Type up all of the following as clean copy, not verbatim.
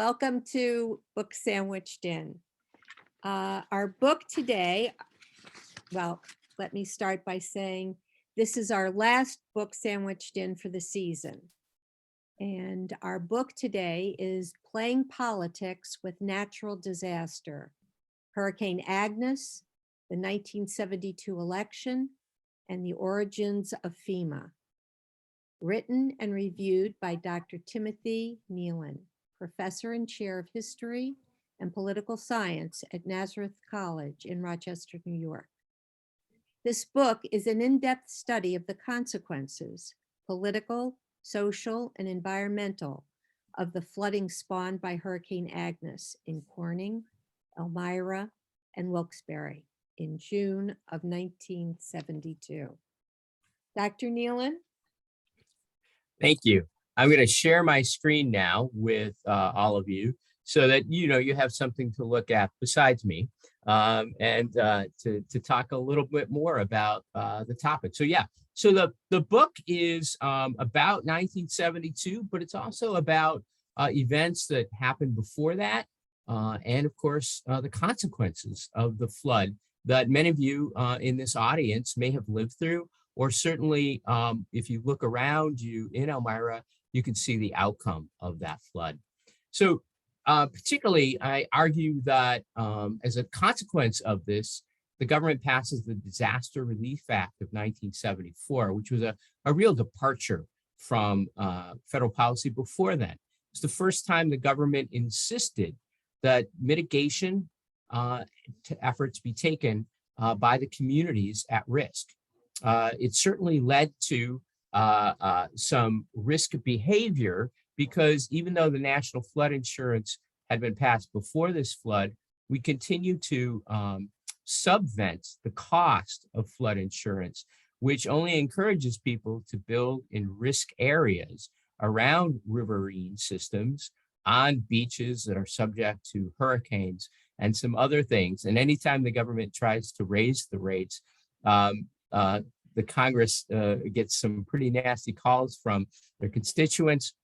Welcome to Book Sandwiched In. Our book today, well, let me start by saying this is our last book sandwiched in for the season. And our book today is Playing Politics with Natural Disaster, Hurricane Agnes, the 1972 election, and the Origins of FEMA. Written and reviewed by Dr. Timothy Kneeland, Professor and Chair of History and Political Science at Nazareth College in Rochester, New York. This book is an in-depth study of the consequences, political, social, and environmental, of the flooding spawned by Hurricane Agnes in Corning, Elmira, and Wilkes-Barre in June of 1972. Dr. Kneeland? Thank you. I'm going to share my screen now with all of you so that you have something to look at besides me, and to talk a little bit more about the topic. So the book is about 1972, but it's also about events that happened before that, and of course the consequences of the flood that many of you in this audience may have lived through, or certainly if you look around you in Elmira, you can see the outcome of that flood. So particularly, I argue that as a consequence of this, the government passes the Disaster Relief Act of 1974, which was a real departure from federal policy before then. It's the first time the government insisted that mitigation efforts be taken by the communities at risk. It certainly led to some risk behavior, because even though the national flood insurance had been passed before this flood, we continue to subvent the cost of flood insurance, which only encourages people to build in risk areas around riverine systems, on beaches that are subject to hurricanes and some other things. And anytime the government tries to raise the rates, the Congress gets some pretty nasty calls from their constituents,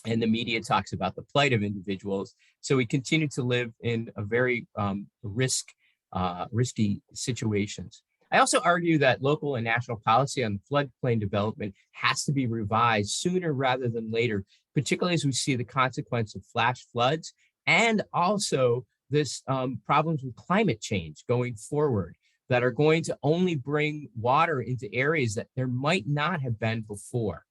and the media talks about the plight of individuals. So we continue to live in a very risky situations. I also argue that local and national policy on floodplain development has to be revised sooner rather than later, particularly as we see the consequence of flash floods and also this problems with climate change going forward, that are going to only bring water into areas that there might not have been before.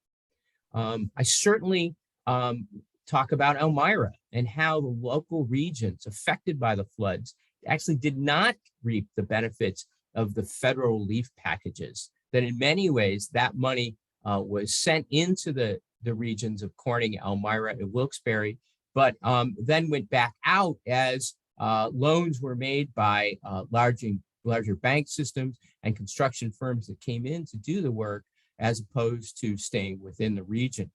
I certainly talk about Elmira and how the local regions affected by the floods actually did not reap the benefits of the federal relief packages, that in many ways that money was sent into the regions of Corning, Elmira, and Wilkes-Barre, but then went back out as loans were made by larger bank systems and construction firms that came in to do the work, as opposed to staying within the region.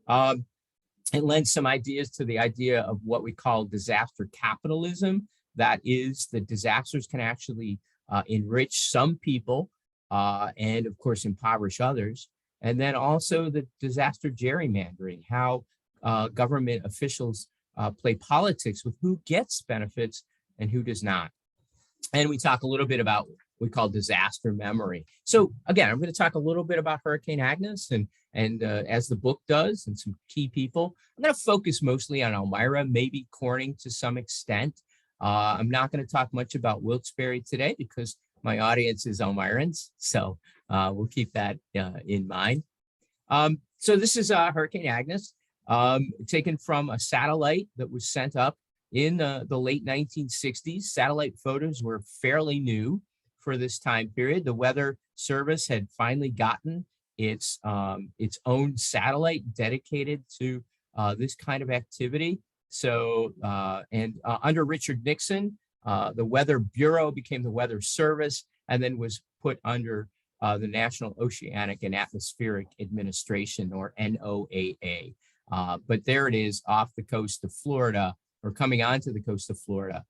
It lends some ideas to the idea of what we call disaster capitalism. That is, that disasters can actually enrich some people and of course impoverish others. And then also the disaster gerrymandering, how government officials play politics with who gets benefits and who does not. And we talk a little bit about what we call disaster memory. So again, I'm going to talk a little bit about Hurricane Agnes and as the book does, and some key people. I'm going to focus mostly on Elmira, maybe Corning to some extent. I'm not going to talk much about Wilkes-Barre today because my audience is Elmirans, so we'll keep that in mind. So this is Hurricane Agnes, taken from a satellite that was sent up in the late 1960s. Satellite photos were fairly new for this time period. The Weather Service had finally gotten its own satellite dedicated to this kind of activity. So, under Richard Nixon, the Weather Bureau became the Weather Service, and then was put under the National Oceanic and Atmospheric Administration, or NOAA. But there it is off the coast of Florida, or coming onto the coast of Florida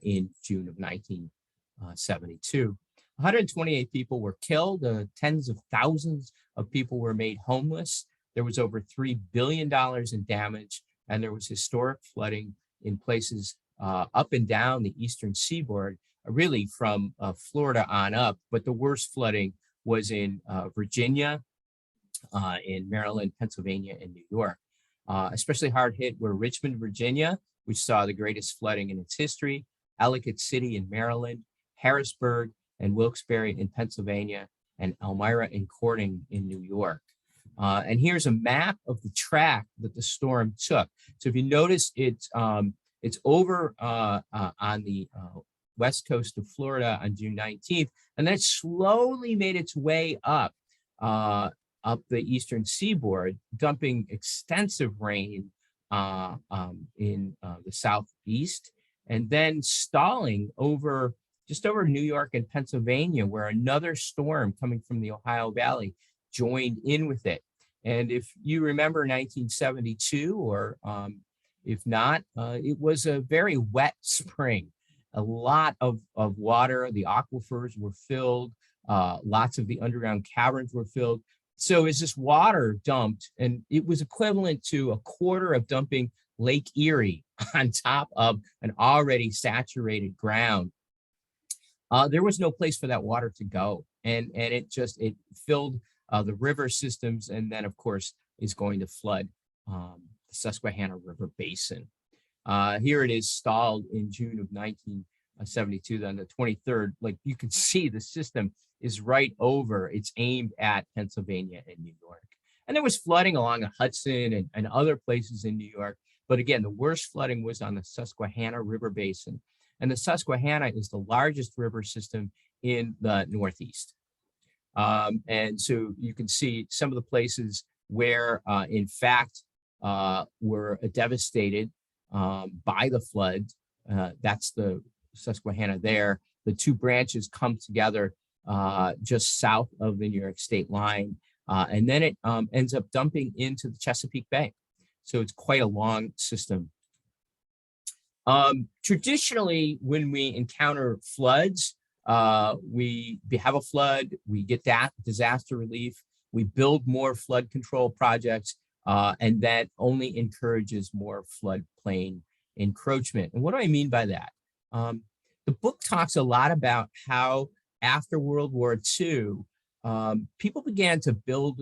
in June of 1972. 128 people were killed, tens of thousands of people were made homeless. There was over $3 billion in damage, and there was historic flooding in places up and down the eastern seaboard, really from Florida on up. But the worst flooding was in Virginia, in Maryland, Pennsylvania, and New York. Especially hard hit were Richmond, Virginia, which saw the greatest flooding in its history, Ellicott City in Maryland, Harrisburg and Wilkes-Barre in Pennsylvania, and Elmira and Corning in New York. And here's a map of the track that the storm took. So if you notice, it's over on the west coast of Florida on June 19th, and then it slowly made its way up the eastern seaboard, dumping extensive rain in the southeast, and then stalling just over New York and Pennsylvania, where another storm coming from the Ohio Valley joined in with it. And if you remember 1972, or if not, it was a very wet spring. A lot of water, the aquifers were filled, lots of the underground caverns were filled. So as this water dumped, and it was equivalent to a quarter of dumping Lake Erie on top of an already saturated ground, there was no place for that water to go. And it filled the river systems, and then of course is going to flood the Susquehanna River Basin. Here it is stalled in June of 1972, then the 23rd. Like you can see, the system is right over, it's aimed at Pennsylvania and New York. And there was flooding along the Hudson and other places in New York. But again, the worst flooding was on the Susquehanna River Basin. And the Susquehanna is the largest river system in the Northeast. And so you can see some of the places where, in fact, were devastated by the flood. That's the Susquehanna there. The two branches come together just south of the New York state line. And then it ends up dumping into the Chesapeake Bay. So it's quite a long system. Traditionally, when we encounter floods, we have a flood, we get that disaster relief, we build more flood control projects, and that only encourages more floodplain encroachment. And what do I mean by that? The book talks a lot about how after World War II, people began to build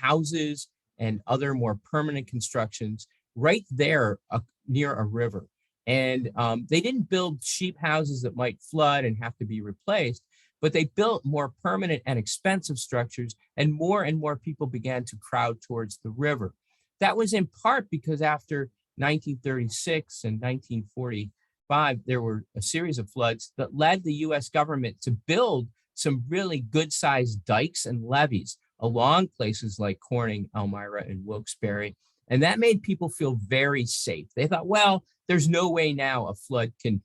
houses and other more permanent constructions right there near a river. And they didn't build cheap houses that might flood and have to be replaced, but they built more permanent and expensive structures, and more people began to crowd towards the river. That was in part because after 1936 and 1945, there were a series of floods that led the US government to build some really good-sized dikes and levees along places like Corning, Elmira, and Wilkes-Barre. And that made people feel very safe. They thought, well, there's no way now a flood can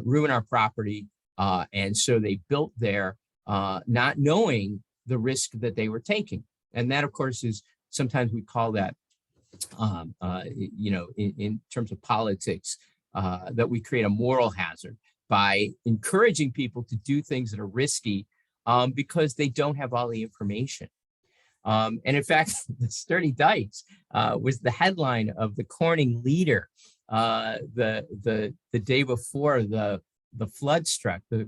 ruin our property. And so they built there, not knowing the risk that they were taking. And that, of course, is sometimes we call that, in terms of politics, that we create a moral hazard by encouraging people to do things that are risky because they don't have all the information. And in fact, the Sturdy Dikes was the headline of the Corning Leader the day before the flood struck. The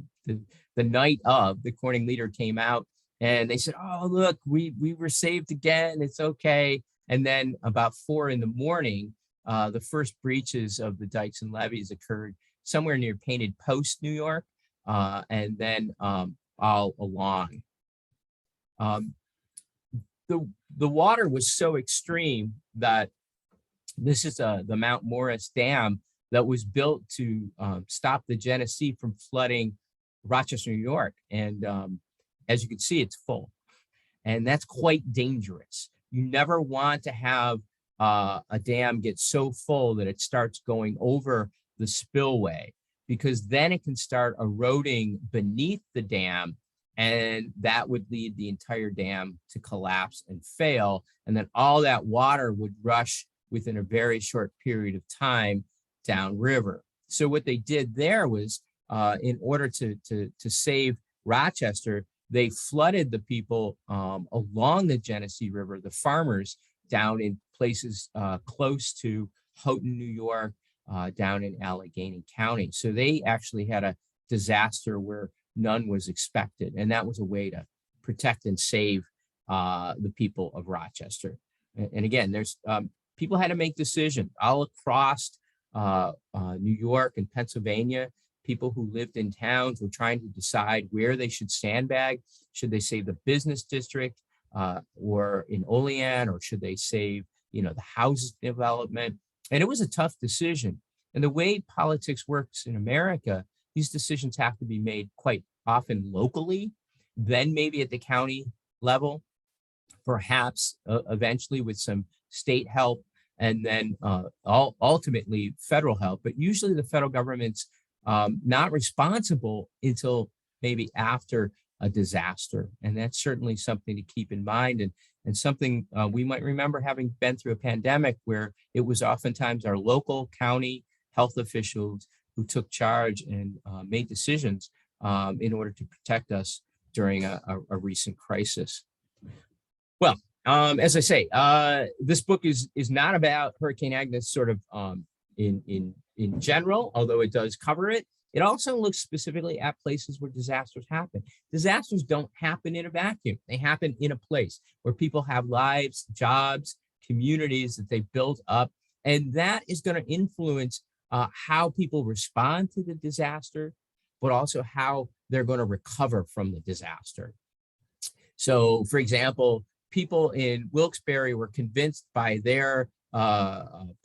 night of, the Corning Leader came out and they said, "Oh, look, we were saved again. It's okay." And then about 4 a.m, the first breaches of the dikes and levees occurred somewhere near Painted Post, New York, and then all along. The water was so extreme that this is the Mount Morris Dam that was built to stop the Genesee from flooding Rochester, New York. And as you can see, it's full. And that's quite dangerous. You never want to have a dam get so full that it starts going over the spillway, because then it can start eroding beneath the dam, and that would lead the entire dam to collapse and fail. And then all that water would rush within a very short period of time downriver. So what they did there was, in order to save Rochester, they flooded the people along the Genesee River, the farmers down in places close to Houghton, New York, down in Allegheny County. So they actually had a disaster where none was expected. And that was a way to protect and save the people of Rochester. And again, there's people had to make decisions all across New York and Pennsylvania. People who lived in towns were trying to decide where they should sandbag. Should they save the business district or in Olean, or should they save, the housing development? And it was a tough decision. And the way politics works in America, these decisions have to be made quite often locally, then maybe at the county level, perhaps eventually with some state help, and then ultimately federal help. But usually the federal government's not responsible until maybe after a disaster. And that's certainly something to keep in mind, and something we might remember having been through a pandemic where it was oftentimes our local county health officials who took charge and made decisions in order to protect us during a recent crisis. Well, as I say, this book is not about Hurricane Agnes sort of in general, although it does cover it. It also looks specifically at places where disasters happen. Disasters don't happen in a vacuum. They happen in a place where people have lives, jobs, communities that they built up. And that is going to influence how people respond to the disaster, but also how they're going to recover from the disaster. So, for example, people in Wilkes-Barre were convinced by their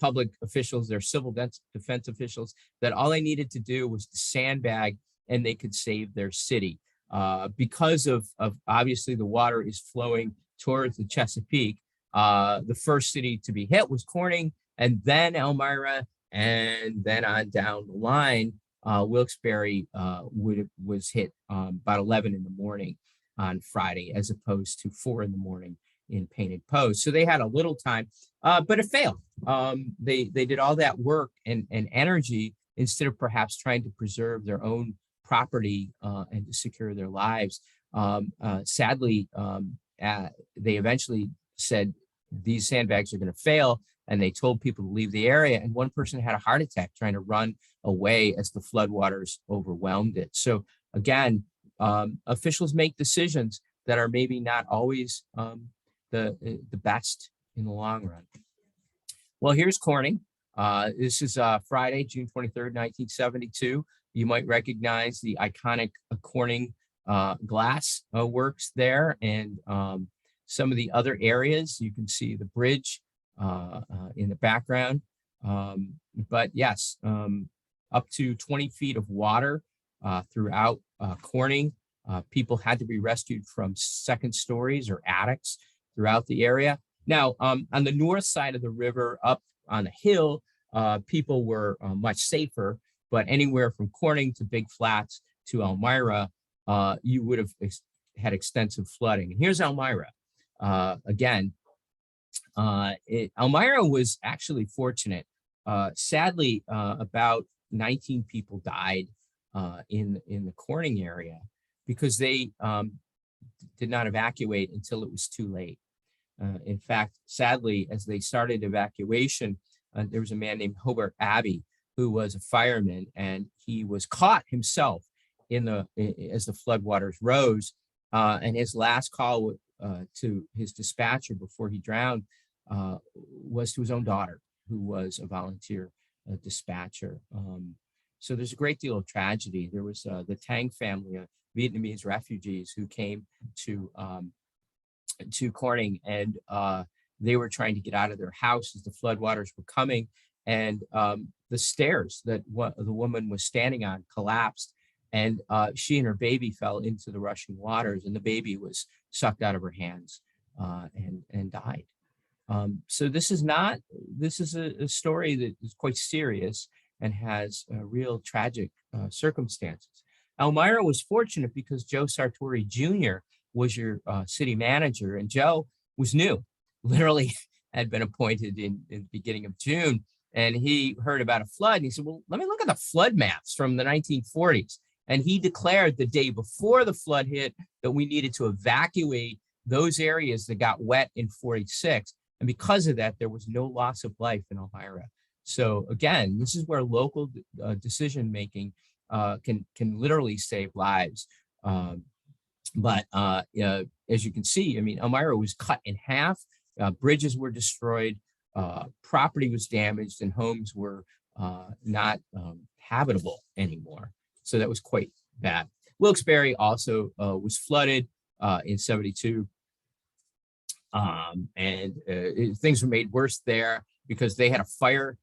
public officials, their civil defense officials, that all they needed to do was to sandbag and they could save their city. Because of obviously the water is flowing towards the Chesapeake, the first city to be hit was Corning, and then Elmira, and then on down the line, Wilkes-Barre was hit about 11 in the morning on Friday, as opposed to 4 in the morning in Painted Post. So they had a little time, but it failed. They did all that work and energy instead of perhaps trying to preserve their own property and to secure their lives. Sadly, they eventually said these sandbags are going to fail, and they told people to leave the area. And one person had a heart attack trying to run away as the floodwaters overwhelmed it. So again, officials make decisions that are maybe not always the best in the long run. Well, here's Corning. This is Friday, June 23rd, 1972. You might recognize the iconic Corning glass works there, and some of the other areas. You can see the bridge in the background. But yes, up to 20 feet of water throughout Corning. People had to be rescued from second stories or attics throughout the area. Now, on the north side of the river, up on the hill, people were much safer, but anywhere from Corning to Big Flats to Elmira, you would have had extensive flooding. And here's Elmira. Again, Elmira was actually fortunate. Sadly, about 19 people died in the Corning area because they did not evacuate until it was too late. In fact, sadly, as they started evacuation, there was a man named Hobart Abbey who was a fireman, and he was caught himself as the floodwaters rose. And his last call to his dispatcher before he drowned was to his own daughter, who was a volunteer dispatcher. So there's a great deal of tragedy. There was the Tang family of Vietnamese refugees who came to Corning, and they were trying to get out of their house as the floodwaters were coming, and the stairs that the woman was standing on collapsed, and she and her baby fell into the rushing waters, and the baby was sucked out of her hands and died. So this is a story that is quite serious and has real tragic circumstances. Elmira was fortunate because Joe Sartori Jr. was your city manager, and Joe was new, literally had been appointed in the beginning of June, and he heard about a flood, and he said, well, let me look at the flood maps from the 1940s. And he declared the day before the flood hit that we needed to evacuate those areas that got wet in 46. And because of that, there was no loss of life in Elmira. So again, this is where local decision making can literally save lives. As you can see, I mean, Elmira was cut in half, bridges were destroyed, property was damaged, and homes were not habitable anymore. So that was quite bad. Wilkes-Barre also was flooded in 72. Things were made worse there because they had a fire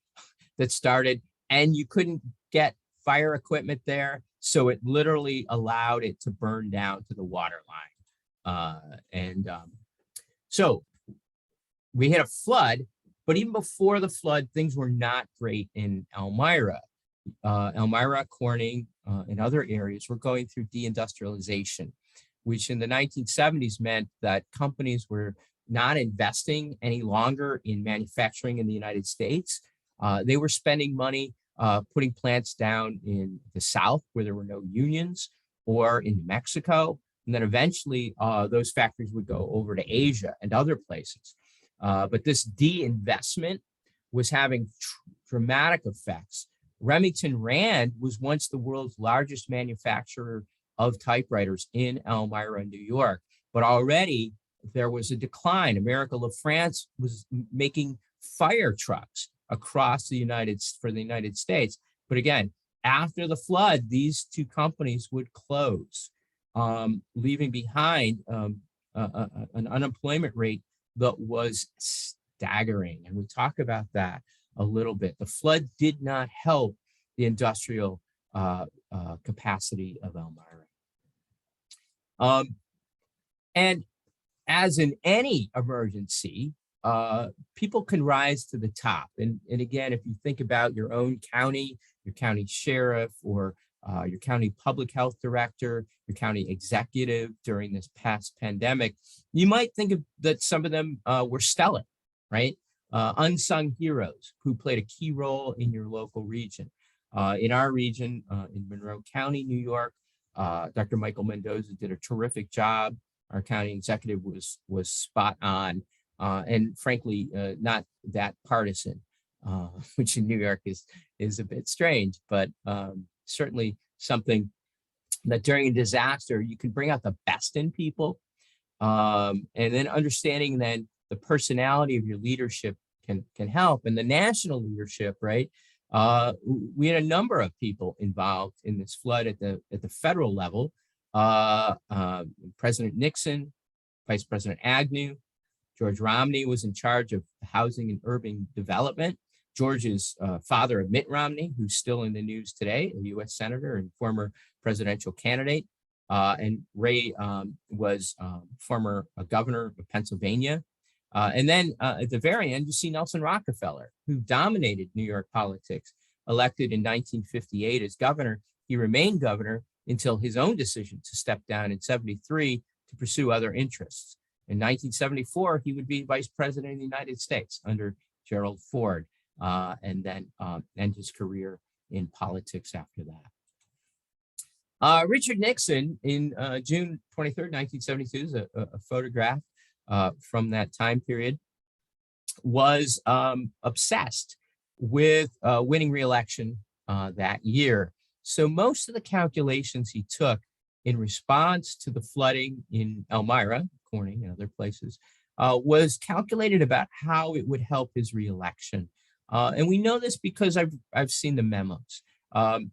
that started and you couldn't get fire equipment there. So it literally allowed it to burn down to the water line. So we had a flood, but even before the flood, things were not great in Elmira. Elmira, Corning, and other areas were going through deindustrialization, which in the 1970s meant that companies were not investing any longer in manufacturing in the United States. They were spending money putting plants down in the South where there were no unions, or in Mexico. And then eventually those factories would go over to Asia and other places. But this de-investment was having dramatic effects. Remington Rand was once the world's largest manufacturer of typewriters in Elmira, New York. But already there was a decline. America LaFrance was making fire trucks across the United States. But again, after the flood, these two companies would close, leaving behind an unemployment rate that was staggering. And we talk about that a little bit. The flood did not help the industrial capacity of Elmira. And as in any emergency, people can rise to the top. And again, if you think about your own county, your county sheriff, or your county public health director, your county executive during this past pandemic, you might think that some of them were stellar, right? Unsung heroes who played a key role in your local region. In our region, in Monroe County, New York, Dr. Michael Mendoza did a terrific job. Our county executive was spot on, and frankly, not that partisan, which in New York is a bit strange, but certainly something that during a disaster, you can bring out the best in people. And then understanding then the personality of your leadership can help. And the national leadership, right? We had a number of people involved in this flood at the federal level. President Nixon, Vice President Agnew, George Romney was in charge of housing and urban development. George is father of Mitt Romney, who's still in the news today, a U.S. senator and former presidential candidate. And Ray was former governor of Pennsylvania. And then at the very end, you see Nelson Rockefeller, who dominated New York politics. Elected in 1958 as governor, he remained governor until his own decision to step down in 73 to pursue other interests. In 1974, he would be vice president of the United States under Gerald Ford, and then end his career in politics after that. Richard Nixon in June 23rd, 1972, is a photograph from that time period, was obsessed with winning re-election that year. So most of the calculations he took in response to the flooding in Elmira, Corning, and other places, was calculated about how it would help his re-election. And we know this because I've seen the memos.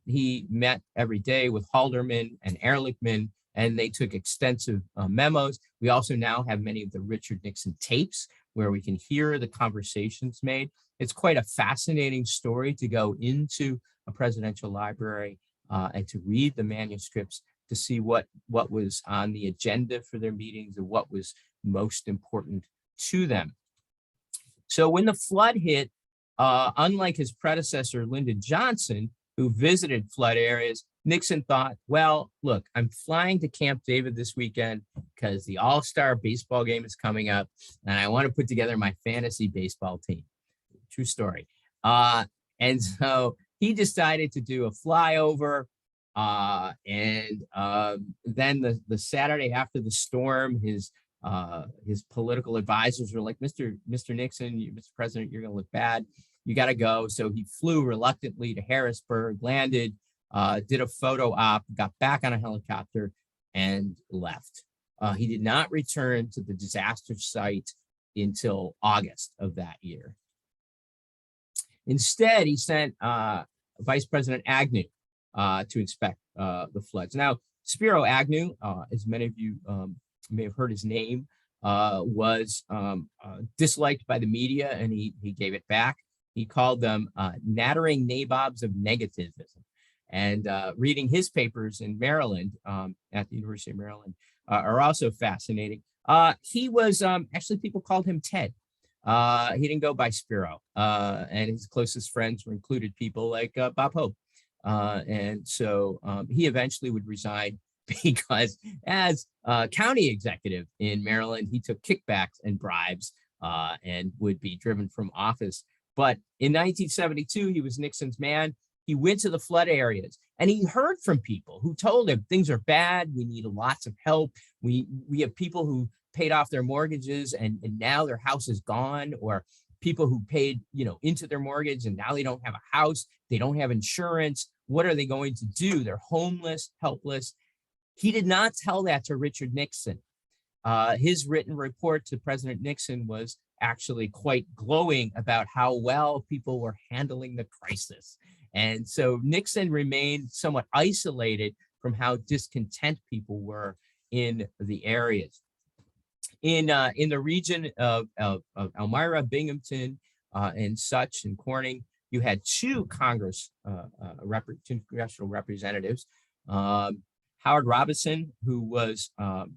He met every day with Halderman and Ehrlichman, and they took extensive memos. We also now have many of the Richard Nixon tapes where we can hear the conversations made. It's quite a fascinating story to go into a presidential library and to read the manuscripts to see what was on the agenda for their meetings and what was most important to them. So when the flood hit, unlike his predecessor, Lyndon Johnson, who visited flood areas, Nixon thought, well, look, I'm flying to Camp David this weekend because the All-Star baseball game is coming up, and I want to put together my fantasy baseball team. True story. And so he decided to do a flyover. And then the Saturday after the storm, his political advisors were like, Mr. Nixon, Mr. President, you're going to look bad. you got to go. So he flew reluctantly to Harrisburg, landed, did a photo op, got back on a helicopter, and left. He did not return to the disaster site until August of that year. Instead, he sent Vice President Agnew to inspect the floods. Now, Spiro Agnew, as many of you may have heard his name, was disliked by the media, and he gave it back. He called them nattering nabobs of negativism. And reading his papers in Maryland, at the University of Maryland, are also fascinating. He was, actually, people called him Ted. He didn't go by Spiro, and his closest friends were included people like Bob Hope. And so he eventually would resign because as county executive in Maryland, he took kickbacks and bribes and would be driven from office. But in 1972, he was Nixon's man. He went to the flood areas and he heard from people who told him things are bad. We need lots of help. We have people who paid off their mortgages and now their house is gone, or people who paid, into their mortgage and now they don't have a house. They don't have insurance. What are they going to do? They're homeless, helpless. He did not tell that to Richard Nixon. His written report to President Nixon was actually quite glowing about how well people were handling the crisis. And so Nixon remained somewhat isolated from how discontent people were in the areas. In the region of Elmira, Binghamton, and such, and Corning, you had two congressional representatives. Howard Robinson, who was from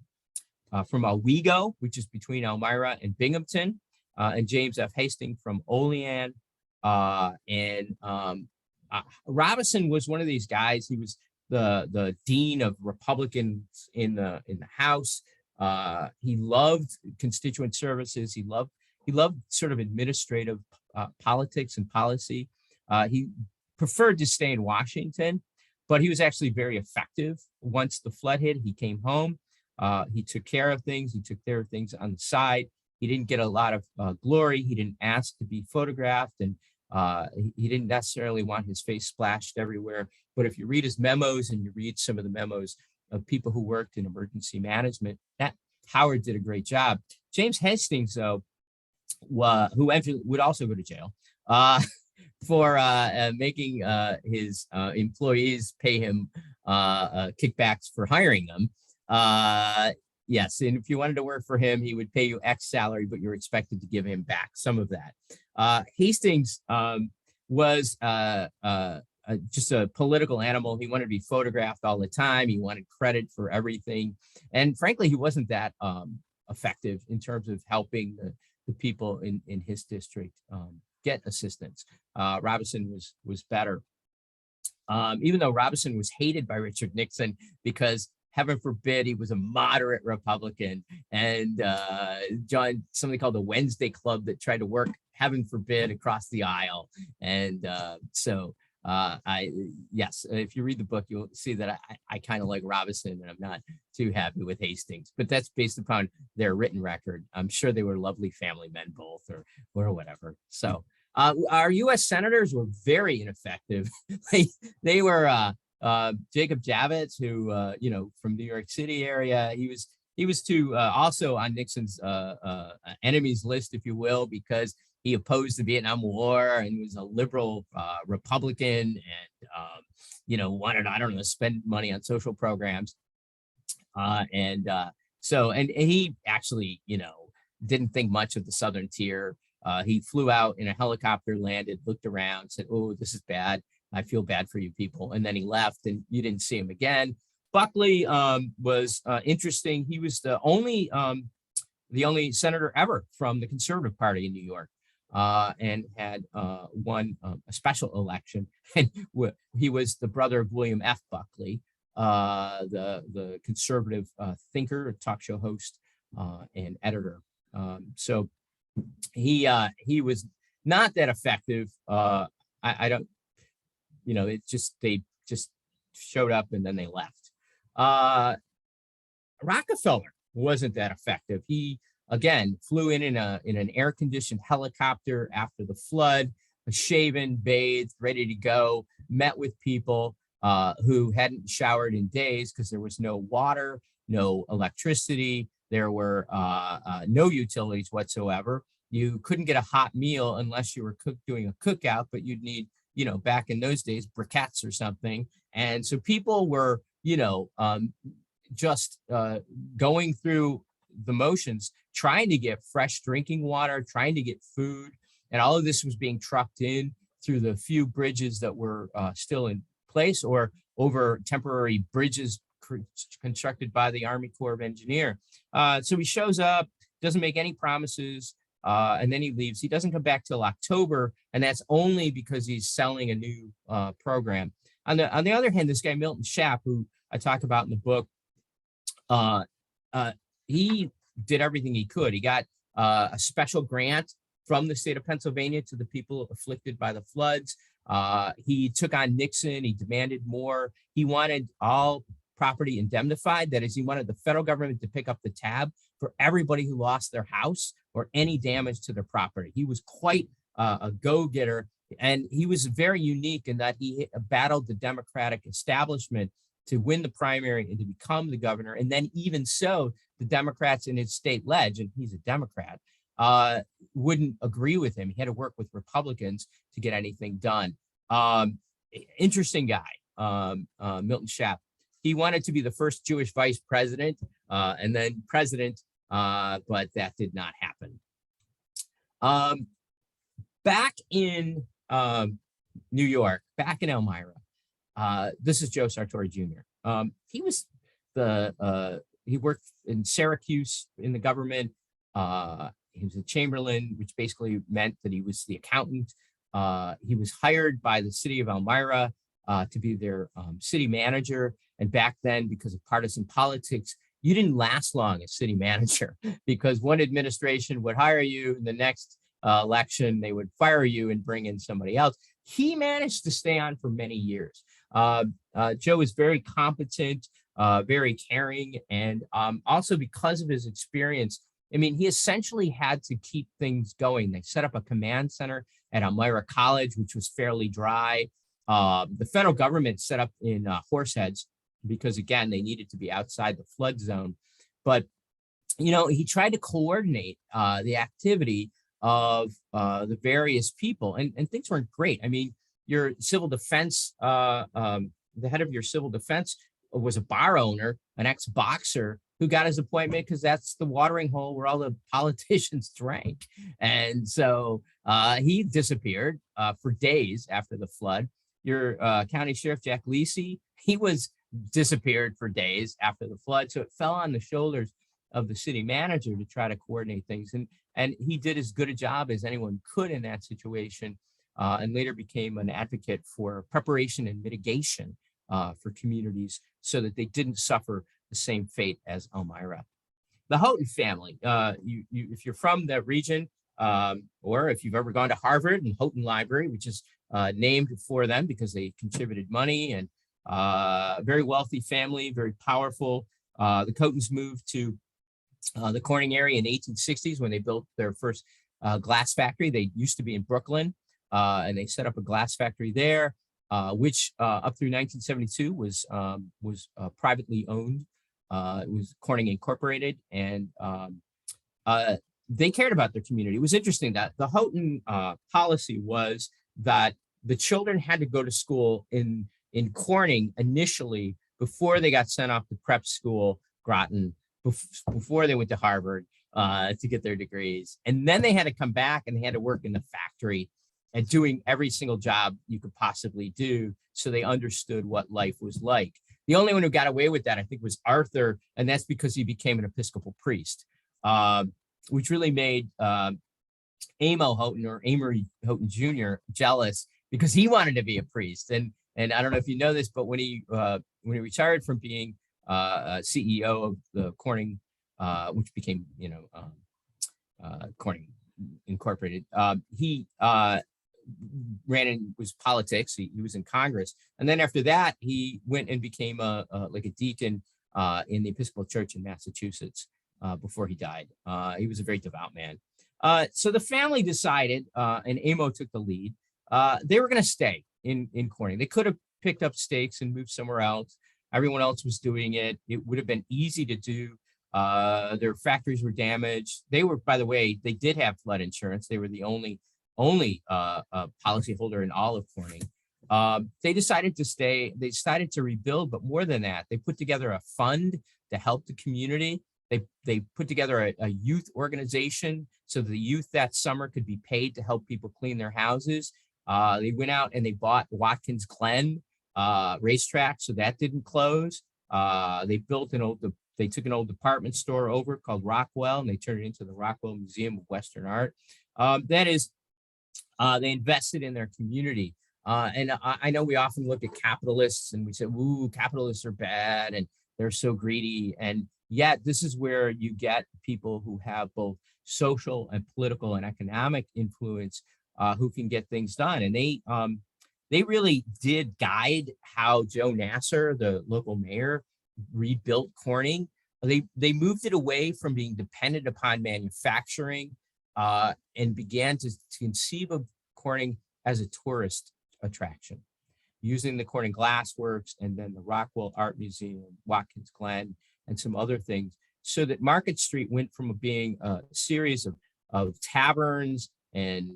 Owego, which is between Elmira and Binghamton, and James F. Hastings from Olean. Robinson was one of these guys. He was the dean of Republicans in the House. He loved constituent services. He loved sort of administrative politics and policy. He preferred to stay in Washington, but he was actually very effective. Once the flood hit, he came home. He took care of things. He took care of things on the side. He didn't get a lot of glory. He didn't ask to be photographed, and he didn't necessarily want his face splashed everywhere. But if you read his memos and you read some of the memos of people who worked in emergency management, that Howard did a great job. James Hastings, though, who eventually would also go to jail for making his employees pay him kickbacks for hiring them. Yes, and if you wanted to work for him, he would pay you X salary, but you're expected to give him back some of that. Hastings was just a political animal. He wanted to be photographed all the time. He wanted credit for everything. And frankly, he wasn't that effective in terms of helping the people in his district get assistance. Robinson was better. Even though Robinson was hated by Richard Nixon because, heaven forbid, he was a moderate Republican and joined something called the Wednesday Club that tried to work, heaven forbid, across the aisle. And yes, if you read the book, you'll see that I kind of like Robinson and I'm not too happy with Hastings, but that's based upon their written record. I'm sure they were lovely family men both, or whatever. So our U.S. senators were very ineffective. They were Jacob Javits, who from New York City area. He was also on Nixon's enemies list, if you will, because he opposed the Vietnam War and was a liberal Republican and wanted, I don't know, spend money on social programs. And he actually didn't think much of the Southern tier. He flew out in a helicopter, landed, looked around, said, "Oh, this is bad. I feel bad for you people." And then he left and you didn't see him again. Buckley was interesting. He was the only senator ever from the Conservative Party in New York, and had won a special election. And he was the brother of William F. Buckley, the conservative thinker, talk show host, and editor. So he was not that effective. I don't. They just showed up and then they left. Rockefeller wasn't that effective. He again flew in an air-conditioned helicopter after the flood. shaven, bathed, ready to go, met with people who hadn't showered in days because there was no water, no electricity, there were no utilities whatsoever. You couldn't get a hot meal unless you were doing a cookout, but you'd need, back in those days, briquettes or something. And so people were, just going through the motions, trying to get fresh drinking water, trying to get food. And all of this was being trucked in through the few bridges that were still in place, or over temporary bridges constructed by the Army Corps of Engineers. So he shows up, doesn't make any promises, and then he leaves. He doesn't come back till October, and that's only because he's selling a new program. On the other hand, this guy Milton Schaap, who I talk about in the book, he did everything he could. He got a special grant from the state of Pennsylvania to the people afflicted by the floods. He took on Nixon. He demanded more. He wanted all property indemnified. That is, he wanted the federal government to pick up the tab for everybody who lost their house or any damage to their property. He was quite a go-getter, and he was very unique in that he battled the Democratic establishment to win the primary and to become the governor. And then even so, the Democrats in his state ledge, and he's a Democrat, wouldn't agree with him. He had to work with Republicans to get anything done. Interesting guy, Milton Schaap. He wanted to be the first Jewish vice president and then president, but that did not happen. Back in New York, back in Elmira, this is Joe Sartori Jr. He was he worked in Syracuse in the government. He was a Chamberlain, which basically meant that he was the accountant. He was hired by the city of Elmira to be their city manager. And back then, because of partisan politics, you didn't last long as city manager because one administration would hire you, and the next election they would fire you and bring in somebody else. He managed to stay on for many years. Joe is very competent, very caring, and also because of his experience, I mean, he essentially had to keep things going. They set up a command center at Elmira College, which was fairly dry. The federal government set up in Horseheads because, again, they needed to be outside the flood zone. But, he tried to coordinate the activity of the various people, and things weren't great. I mean, your civil defense, the head of your civil defense was a bar owner, an ex-boxer who got his appointment because that's the watering hole where all the politicians drank. And so he disappeared for days after the flood. Your county sheriff, Jack Lisi, he was disappeared for days after the flood. So it fell on the shoulders of the city manager to try to coordinate things. And he did as good a job as anyone could in that situation, and later became an advocate for preparation and mitigation for communities so that they didn't suffer the same fate as Elmira. The Houghton family, if you're from the region, or if you've ever gone to Harvard and Houghton Library, which is named for them because they contributed money, and very wealthy family, very powerful. The Coughtons moved to the Corning area in the 1860s when they built their first glass factory. They used to be in Brooklyn, and they set up a glass factory there, which up through 1972 was privately owned. It was Corning Incorporated, and they cared about their community. It was interesting that the Houghton policy was that the children had to go to school in Corning initially before they got sent off to prep school, Groton, before they went to Harvard to get their degrees. And then they had to come back and they had to work in the factory and doing every single job you could possibly do. So they understood what life was like. The only one who got away with that, I think, was Arthur. And that's because he became an Episcopal priest, which really made Amo Houghton, or Amory Houghton Jr., jealous because he wanted to be a priest. And I don't know if you know this, but when he retired from being CEO of the Corning, which became, Corning Incorporated, he ran and was politics. He was in Congress. And then after that, he went and became like a deacon in the Episcopal Church in Massachusetts before he died. He was a very devout man. So the family decided, and Amo took the lead, they were going to stay in Corning. They could have picked up stakes and moved somewhere else. Everyone else was doing it. It would have been easy to do. Their factories were damaged. They were, by the way, they did have flood insurance. They were the only policyholder in all of Corning. They decided to stay. They decided to rebuild, but more than that, they put together a fund to help the community. They put together a youth organization so the youth that summer could be paid to help people clean their houses. They went out and they bought Watkins Glen racetrack, so that didn't close. They took an old department store over called Rockwell, and they turned it into the Rockwell Museum of Western Art. They invested in their community. And I know we often look at capitalists and we say, ooh, capitalists are bad and they're so greedy. And yet this is where you get people who have both social and political and economic influence who can get things done. And they really did guide how Joe Nasser, the local mayor, rebuilt Corning. They moved it away from being dependent upon manufacturing and began to conceive of Corning as a tourist attraction, using the Corning Glass Works and then the Rockwell Art Museum, Watkins Glen, and some other things, so that Market Street went from being a series of taverns and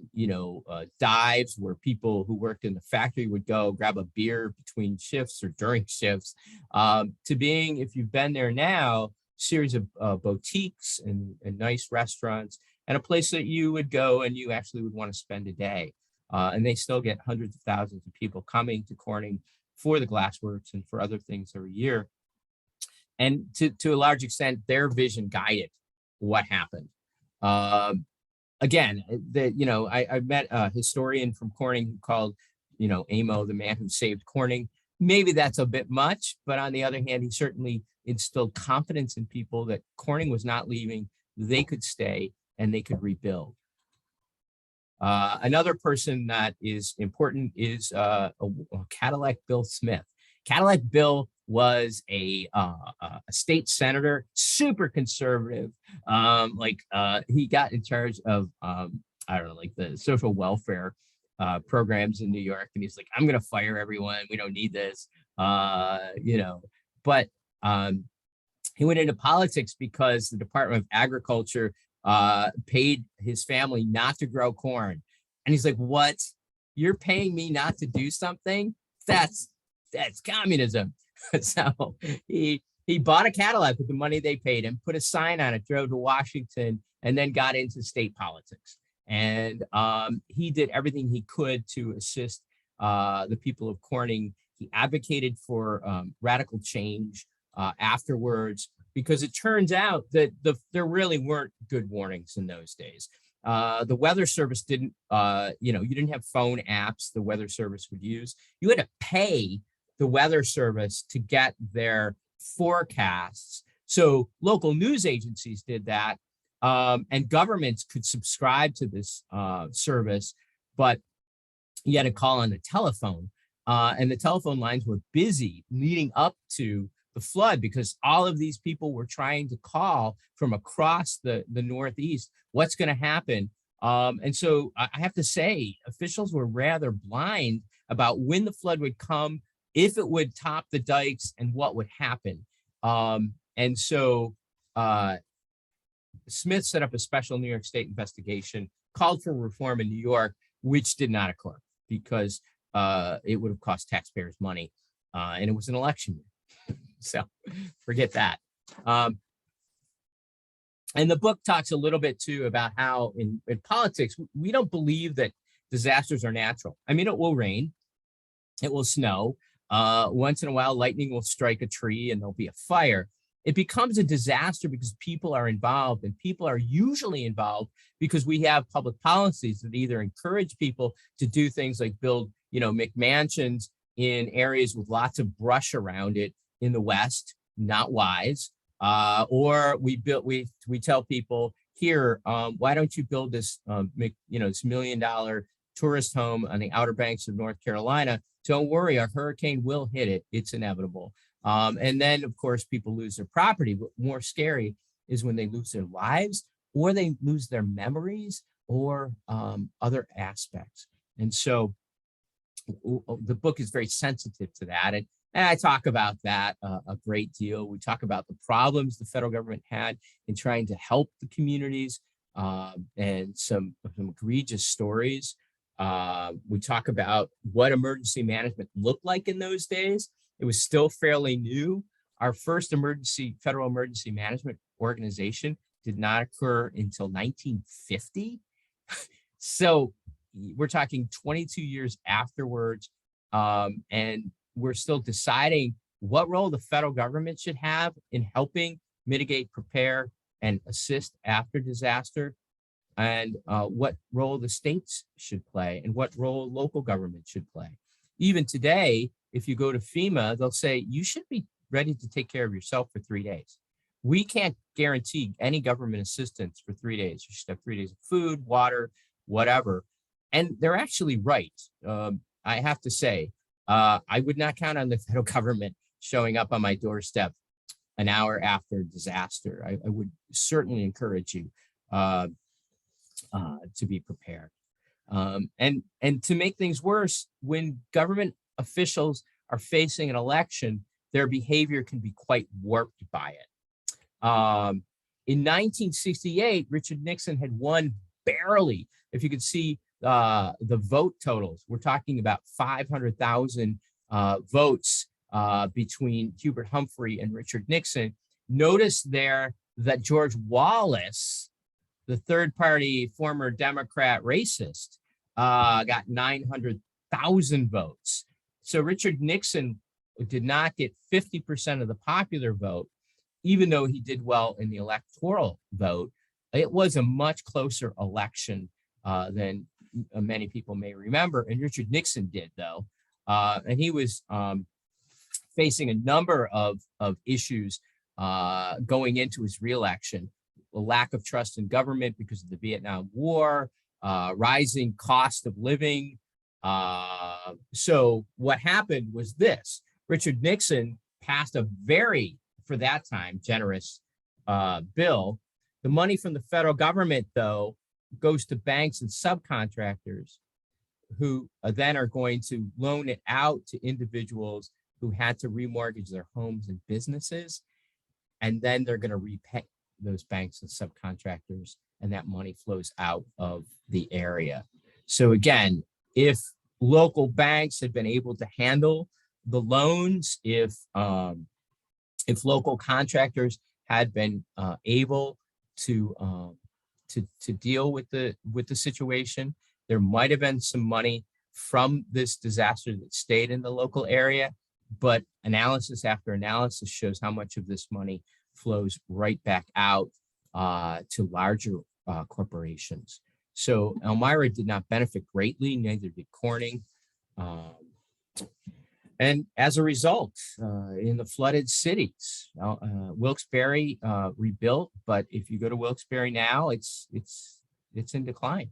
dives where people who worked in the factory would go grab a beer between shifts or during shifts, to being, if you've been there now, series of boutiques and nice restaurants and a place that you would go and you actually would want to spend a day. And they still get hundreds of thousands of people coming to Corning for the Glassworks and for other things every year. And to a large extent, their vision guided what happened. Again, I met a historian from Corning who called, Amo the man who saved Corning. Maybe that's a bit much, but on the other hand, he certainly instilled confidence in people that Corning was not leaving, they could stay, and they could rebuild. Another person that is important is a Cadillac Bill Smith. Cadillac Bill was a state senator, super conservative. He got in charge of, the social welfare programs in New York. And he's like, I'm going to fire everyone. We don't need this, But he went into politics because the Department of Agriculture paid his family not to grow corn. And he's like, what? You're paying me not to do something? That's communism. So he bought a Cadillac with the money they paid him, put a sign on it, drove to Washington, and then got into state politics. And he did everything he could to assist the people of Corning. He advocated for radical change afterwards, because it turns out that there really weren't good warnings in those days. The Weather Service didn't, you didn't have phone apps the Weather Service would use. You had to pay the Weather Service to get their forecasts. So local news agencies did that, and governments could subscribe to this service, but you had to call on the telephone, and the telephone lines were busy leading up to the flood because all of these people were trying to call from across the Northeast. What's going to happen? And so I have to say, officials were rather blind about when the flood would come, if it would top the dikes, and what would happen. And so Smith set up a special New York State investigation, called for reform in New York, which did not occur because it would have cost taxpayers money, and it was an election year. So forget that. And the book talks a little bit too about how in politics, we don't believe that disasters are natural. I mean, it will rain, it will snow. Once in a while, lightning will strike a tree and there'll be a fire. It becomes a disaster because people are involved, and people are usually involved because we have public policies that either encourage people to do things like build, McMansions in areas with lots of brush around it in the West, not wise. Or we tell people here, why don't you build this, this $1 million tourist home on the Outer Banks of North Carolina? Don't worry, a hurricane will hit it. It's inevitable. And then, of course, people lose their property. But more scary is when they lose their lives, or they lose their memories, or other aspects. And so the book is very sensitive to that. And I talk about that a great deal. We talk about the problems the federal government had in trying to help the communities, and some egregious stories. We talk about what emergency management looked like in those days. It was still fairly new. Our first federal emergency management organization did not occur until 1950. So we're talking 22 years afterwards, and we're still deciding what role the federal government should have in helping mitigate, prepare, and assist after disaster, and what role the states should play and what role local government should play. Even today, if you go to FEMA, they'll say you should be ready to take care of yourself for 3 days. We can't guarantee any government assistance for 3 days. You should have 3 days of food, water, whatever. And they're actually right. I have to say, I would not count on the federal government showing up on my doorstep an hour after disaster. I would certainly encourage you to be prepared. And to make things worse, when government officials are facing an election, their behavior can be quite warped by it. In 1968, Richard Nixon had won barely. If you could see the vote totals, we're talking about 500,000 votes between Hubert Humphrey and Richard Nixon. Notice there that George Wallace, the third party former Democrat racist, got 900,000 votes. So Richard Nixon did not get 50% of the popular vote, even though he did well in the electoral vote. It was a much closer election than many people may remember. And Richard Nixon did, though. And he was facing a number of issues going into his reelection. A lack of trust in government because of the Vietnam War, rising cost of living. So what happened was this. Richard Nixon passed a very, for that time, generous bill. The money from the federal government, though, goes to banks and subcontractors who then are going to loan it out to individuals who had to remortgage their homes and businesses. And then they're going to repay those banks and subcontractors, and that money flows out of the area. So again, if local banks had been able to handle the loans, if local contractors had been able to deal with the situation, there might have been some money from this disaster that stayed in the local area. But analysis after analysis shows how much of this money flows right back out to larger corporations. So Elmira did not benefit greatly, neither did Corning. And as a result, in the flooded cities, Wilkes-Barre rebuilt, but if you go to Wilkes-Barre now, it's in decline.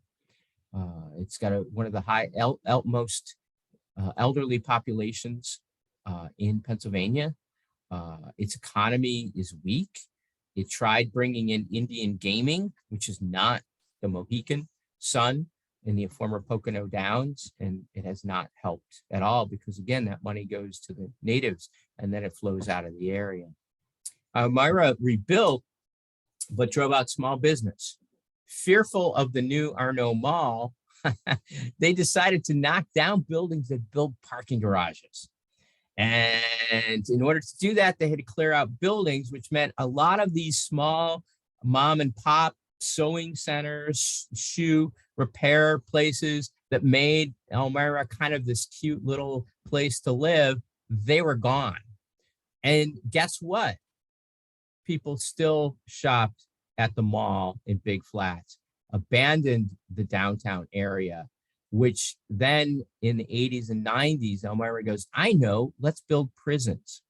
It's got one of the most elderly populations in Pennsylvania. Its economy is weak. It tried bringing in Indian gaming, which is not the Mohican Sun in the former Pocono Downs, and it has not helped at all because, again, that money goes to the natives and then it flows out of the area. Elmira rebuilt, but drove out small business. Fearful of the new Arnault Mall, they decided to knock down buildings that build parking garages. And in order to do that, they had to clear out buildings, which meant a lot of these small mom and pop sewing centers, shoe repair places that made Elmira kind of this cute little place to live, they were gone. And guess what? People still shopped at the mall in big flats, abandoned the downtown area, which then in the 80s and 90s, Elmira goes, I know, let's build prisons.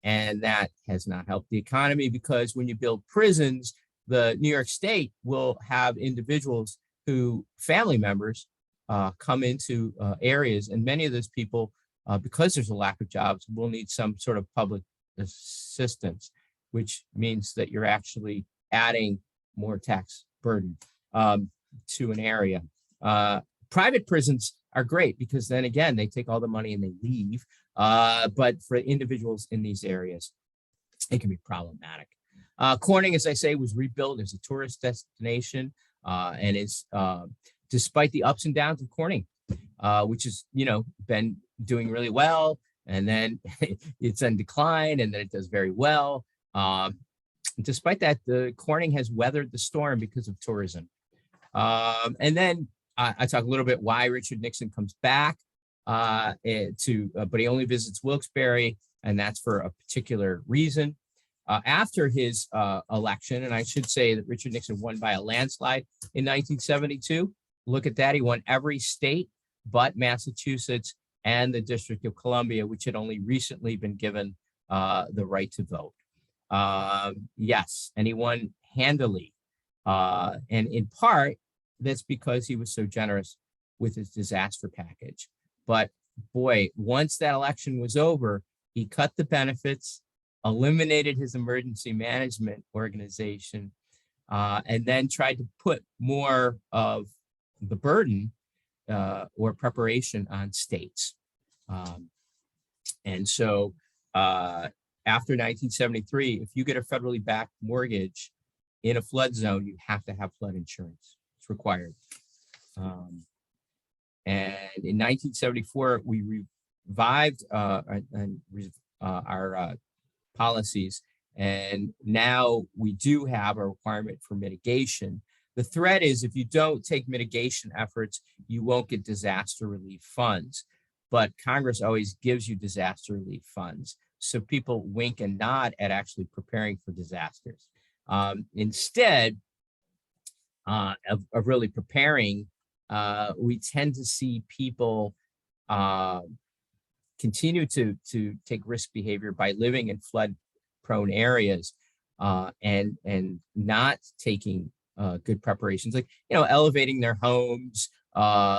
And that has not helped the economy because when you build prisons, the New York State will have individuals who, family members, come into areas, and many of those people, because there's a lack of jobs, will need some sort of public assistance, which means that you're actually adding more tax burden to an area. Private prisons are great because then again, they take all the money and they leave. But for individuals in these areas, it can be problematic. Corning, as I say, was rebuilt as a tourist destination and is, despite the ups and downs of Corning, which has, been doing really well, and then it's on decline, and then it does very well. Despite that, the Corning has weathered the storm because of tourism. And then I talk a little bit why Richard Nixon comes back but he only visits Wilkes-Barre, and that's for a particular reason. After his election, and I should say that Richard Nixon won by a landslide in 1972. Look at that. He won every state but Massachusetts and the District of Columbia, which had only recently been given the right to vote. Yes, and he won handily. And in part, that's because he was so generous with his disaster package. But boy, once that election was over, he cut the benefits, eliminated his emergency management organization, and then tried to put more of the burden or preparation on states. And so after 1973, if you get a federally backed mortgage in a flood zone, you have to have flood insurance. It's required. And in 1974, we revived our policies, and now we do have a requirement for mitigation. The threat is if you don't take mitigation efforts, you won't get disaster relief funds. But Congress always gives you disaster relief funds. So people wink and nod at actually preparing for disasters. Instead of really preparing, we tend to see people continue to take risk behavior by living in flood prone areas and not taking good preparations, like elevating their homes,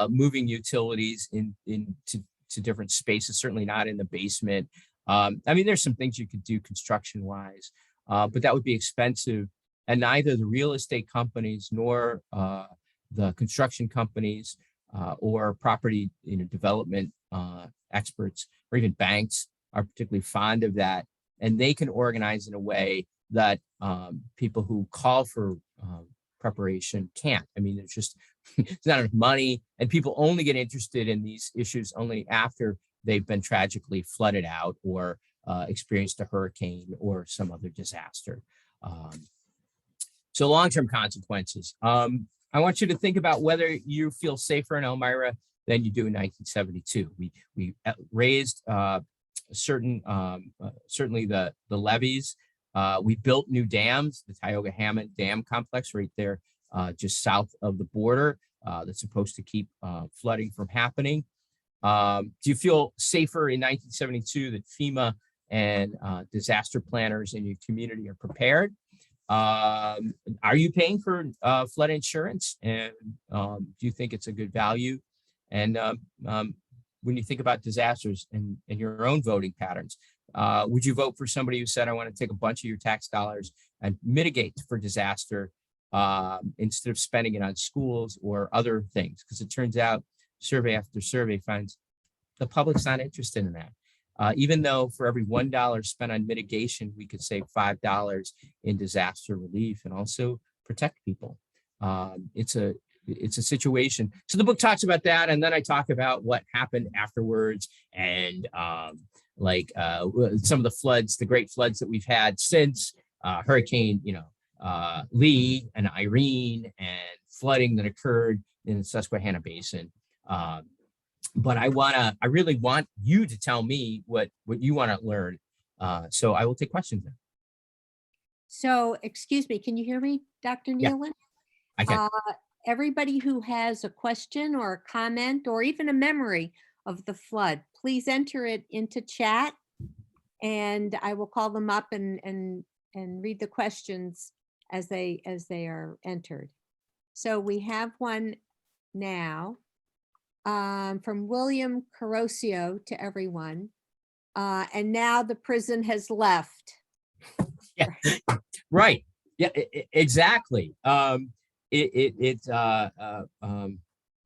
moving utilities into different spaces, certainly not in the basement. I mean, there's some things you could do construction wise, but that would be expensive, and neither the real estate companies nor the construction companies or property development experts or even banks are particularly fond of that, and they can organize in a way that people who call for preparation can't. I mean, it's not enough money, and people only get interested in these issues only after they've been tragically flooded out or experienced a hurricane or some other disaster. So long-term consequences. I want you to think about whether you feel safer in Elmira than you do in 1972. We raised certainly the levees. We built new dams, the Tioga Hammond Dam Complex right there just south of the border that's supposed to keep flooding from happening. Do you feel safer in 1972 that FEMA and disaster planners in your community are prepared? Are you paying for flood insurance? And do you think it's a good value? And when you think about disasters and your own voting patterns, would you vote for somebody who said, I want to take a bunch of your tax dollars and mitigate for disaster instead of spending it on schools or other things? Because it turns out survey after survey finds the public's not interested in that. Even though for every $1 spent on mitigation, we could save $5 in disaster relief and also protect people. It's a situation. So the book talks about that, and then I talk about what happened afterwards, and some of the floods, the great floods that we've had since Hurricane, Lee and Irene, and flooding that occurred in the Susquehanna Basin. But I really want you to tell me what you want to learn. So I will take questions now. So, excuse me, can you hear me, Dr. Kneeland? I can. Everybody who has a question or a comment or even a memory of the flood, please enter it into chat, and I will call them up and read the questions as they are entered. So we have one now. From William Carosio to everyone. And now the prison has left. Yeah, right. Yeah, exactly.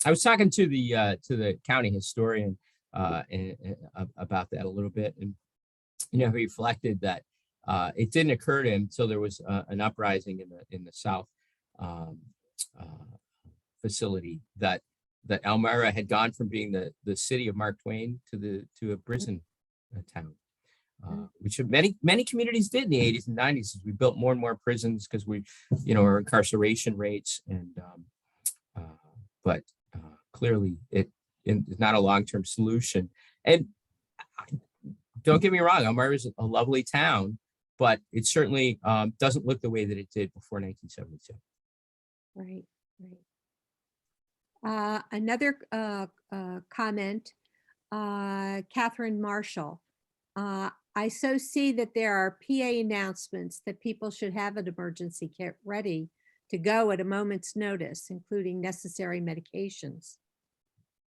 I was talking to the county historian about that a little bit, and he reflected that it didn't occur to him until there was an uprising in the South um, uh, facility that Elmira had gone from being the city of Mark Twain to a prison town, which many communities did in the 80s and 90s. As we built more and more prisons because our incarceration rates but clearly it is not a long-term solution. And don't get me wrong, Elmira is a lovely town, but it certainly doesn't look the way that it did before 1972. Right, right. Another comment, Catherine Marshall. I so see that there are PA announcements that people should have an emergency kit ready to go at a moment's notice, including necessary medications.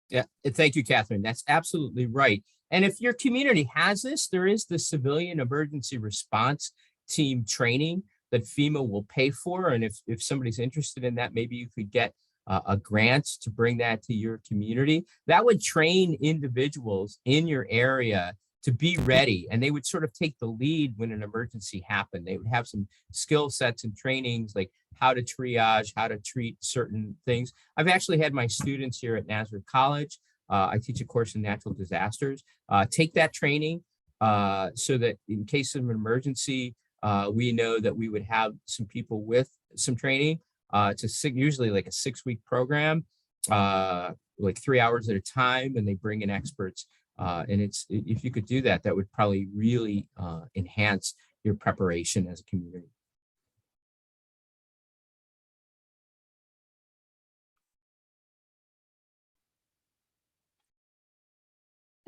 Yeah, thank you, Catherine. That's absolutely right. And if your community has this, there is the Civilian Emergency Response Team training that FEMA will pay for. And if somebody's interested in that, maybe you could get a grant to bring that to your community. That would train individuals in your area to be ready, and they would sort of take the lead when an emergency happened. They would have some skill sets and trainings like how to triage, how to treat certain things. I've actually had my students here at Nazareth College. I teach a course in natural disasters. Take that training so that in case of an emergency, we know that we would have some people with some training. It's usually like a 6-week program, like 3 hours at a time, and they bring in experts. And if you could do that, that would probably really enhance your preparation as a community.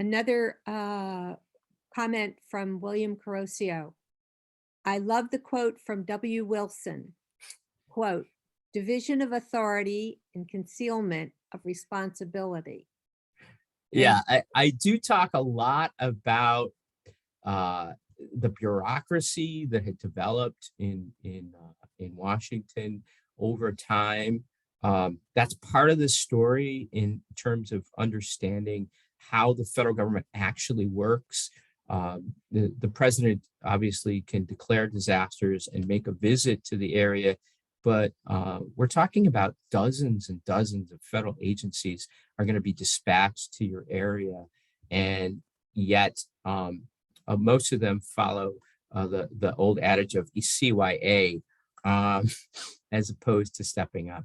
Another comment from William Carosio. I love the quote from W. Wilson, quote, "Division of authority and concealment of responsibility." Yeah, I do talk a lot about the bureaucracy that had developed in Washington over time. That's part of the story in terms of understanding how the federal government actually works. The president obviously can declare disasters and make a visit to the area, but we're talking about dozens and dozens of federal agencies are going to be dispatched to your area, and yet most of them follow the old adage of CYA as opposed to stepping up.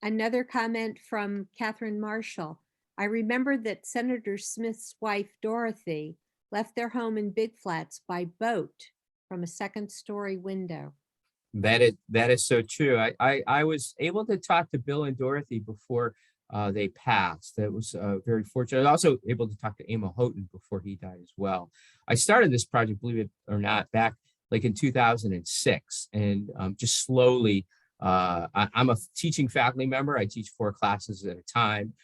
Another comment from Catherine Marshall. I remember that Senator Smith's wife, Dorothy, left their home in Big Flats by boat from a second-story window. That is so true. I was able to talk to Bill and Dorothy before they passed. That was very fortunate. I was also able to talk to Emil Houghton before he died as well. I started this project, believe it or not, back like in 2006, and just slowly. I'm a teaching faculty member. I teach 4 classes at a time.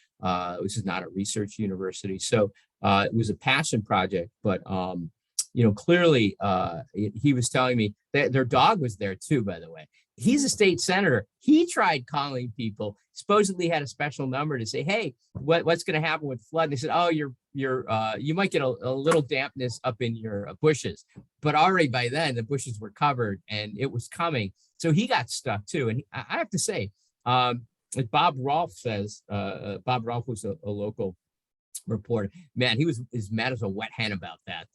This is not a research university, so it was a passion project. But clearly, he was telling me that their dog was there too. By the way, he's a state senator. He tried calling people. Supposedly had a special number to say, "Hey, what's going to happen with flood?" And they said, "Oh, you might get a little dampness up in your bushes," but already by then the bushes were covered and it was coming. So he got stuck too. And I have to say, like Bob Rolfe says, Bob Rolfe was a local reporter. Man, he was as mad as a wet hen about that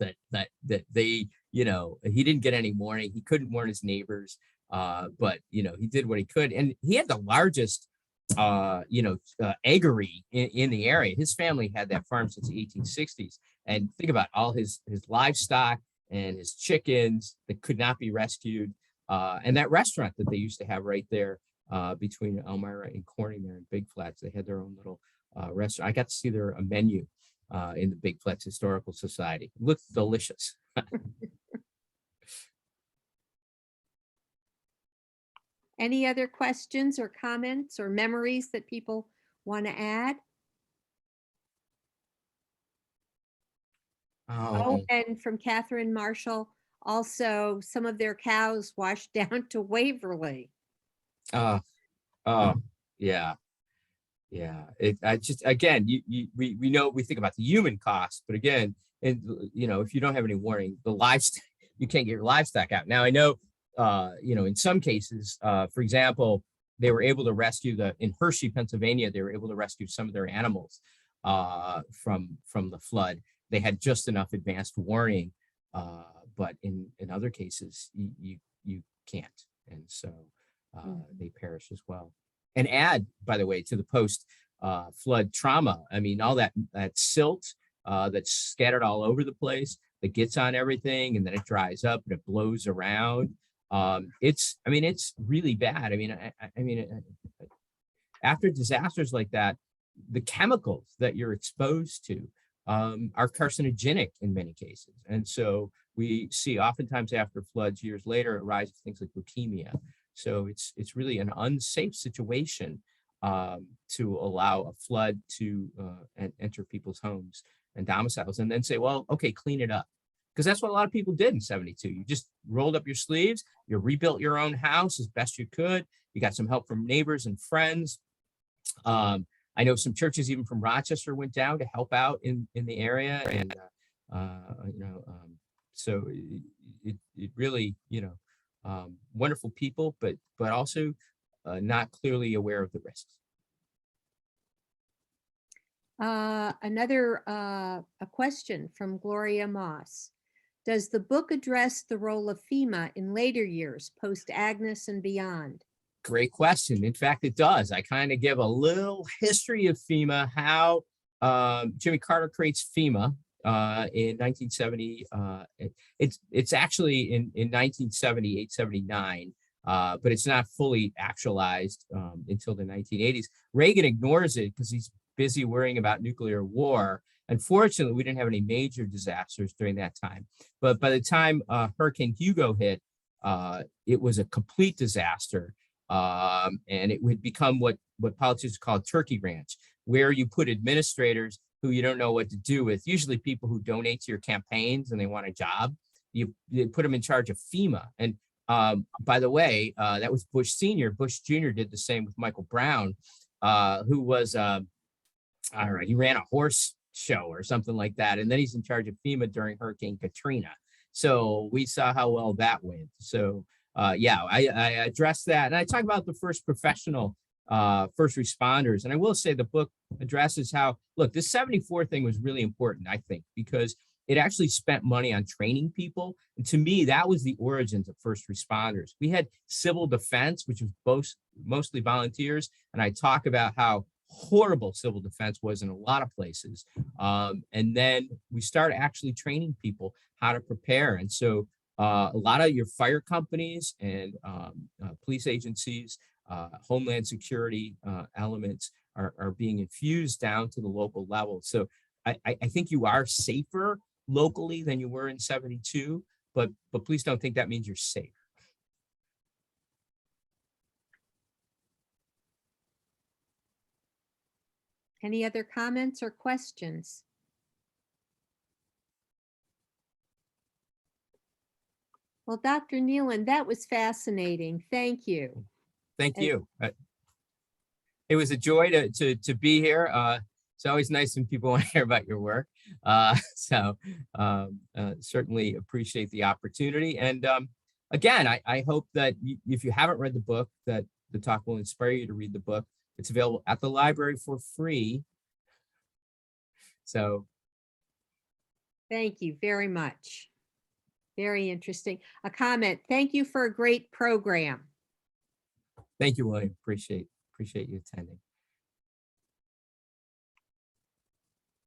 they, he didn't get any warning. He couldn't warn his neighbors, but he did what he could, and he had the largest eggery in the area. His family had that farm since the 1860s, and think about all his livestock and his chickens that could not be rescued, and that restaurant that they used to have right there between Elmira and Corning there in Big Flats. They had their own little restaurant. I got to see a menu in the Big Flats Historical Society. It looked delicious. Any other questions or comments or memories that people want to add? Oh, and from Catherine Marshall, also some of their cows washed down to Waverly. Oh, Yeah. Yeah. I just, again, we know, we think about the human cost, but again, and if you don't have any warning, the livestock, you can't get your livestock out. Now I know, in some cases, for example, they were able to rescue in Hershey, Pennsylvania, they were able to rescue some of their animals from the flood. They had just enough advanced warning, but in other cases, you can't, and so they perish as well. And add, by the way, to the post flood trauma. I mean, all that silt that's scattered all over the place, that gets on everything, and then it dries up and it blows around. It's really bad. After disasters like that, the chemicals that you're exposed to are carcinogenic in many cases. And so we see oftentimes after floods years later, a rise of things like leukemia. So it's really an unsafe situation to allow a flood to enter people's homes and domiciles, and then say, well, okay, clean it up. Because that's what a lot of people did in 72. You just rolled up your sleeves, you rebuilt your own house as best you could. You got some help from neighbors and friends. I know some churches even from Rochester went down to help out in the area. And, so it really, wonderful people, but also not clearly aware of the risks. A question from Gloria Moss. Does the book address the role of FEMA in later years, post Agnes and beyond? Great question. In fact, it does. I kind of give a little history of FEMA, how Jimmy Carter creates FEMA in 1970. It's actually in 1978, 79, but it's not fully actualized until the 1980s. Reagan ignores it because he's busy worrying about nuclear war. Unfortunately, we didn't have any major disasters during that time. But by the time Hurricane Hugo hit, it was a complete disaster. And it would become what politicians call a turkey ranch, where you put administrators who you don't know what to do with, usually people who donate to your campaigns and they want a job. You put them in charge of FEMA. And by the way, that was Bush Sr. Bush Jr. did the same with Michael Brown, who was, he ran a horse show or something like that. And then he's in charge of FEMA during Hurricane Katrina. So we saw how well that went. So I address that. And I talk about the first professional first responders. And I will say the book addresses how, look, this 74 thing was really important, I think, because it actually spent money on training people. And to me, that was the origins of first responders. We had civil defense, which was mostly volunteers. And I talk about how horrible civil defense was in a lot of places. And then we start actually training people how to prepare. And so a lot of your fire companies and police agencies, Homeland Security elements are being infused down to the local level. So I think you are safer locally than you were in 72, but please don't think that means you're safe. Any other comments or questions? Well, Dr. Kneeland, that was fascinating. Thank you. Thank you. It was a joy to be here. It's always nice when people want to hear about your work. Certainly appreciate the opportunity. And again, I hope that if you haven't read the book, that the talk will inspire you to read the book. It's available at the library for free. So. Thank you very much. Very interesting. A comment. Thank you for a great program. Thank you, William. Appreciate you attending.